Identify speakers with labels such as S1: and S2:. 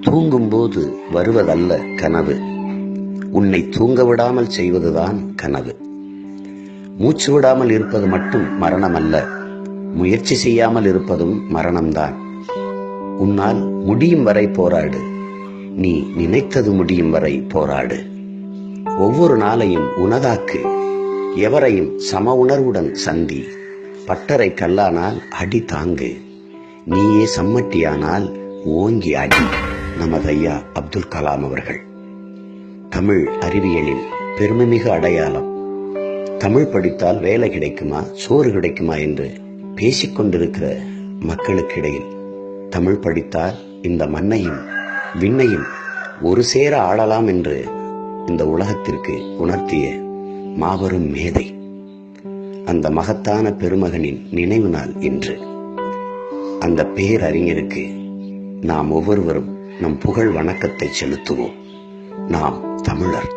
S1: தூங்கும்போது வருவதல்ல கனவு, உன்னை தூங்க விடாமல் செய்வதுதான் கனவு. மூச்சு விடாமல் இருப்பது மட்டும் மரணம் அல்ல, முயற்சி செய்யாமல் இருப்பதும் மரணம்தான். உன்னால் முடியும் வரை போராடு, நீ நினைத்தது முடியும் வரை போராடு. ஒவ்வொரு நாளையும் உனதாக்கு, எவரையும் சம உணர்வுடன் சந்தி. பட்டறை கல்லானால் அடி தாங்கு, நீயே சம்மட்டியானால் ஓங்கி அடி. நமது ஐயா அப்துல் கலாம் அவர்கள். தமிழ் அறிவியலின் பெருமைமிகு அடையாளம். தமிழ் படித்தால் வேலை கிடைக்குமா, சோறு கிடைக்குமா என்று பேசிக்கொண்டிருக்கிற மக்களுக்கிடையில் தமிழ் படித்தால் இந்த மண்ணையும் விண்ணையும் ஒரு சேர ஆளலாம் என்று இந்த உலகத்திற்கு உணர்த்திய மாபெரும் மேதை. அந்த மகத்தான பெருமகனின் நினைவு நாள் இன்று. அந்த பேரறிஞருக்கு நாம் ஒவ்வொருவரும் நம் புகழ் வணக்கத்தை செலுத்துவோம். நாம் தமிழர்.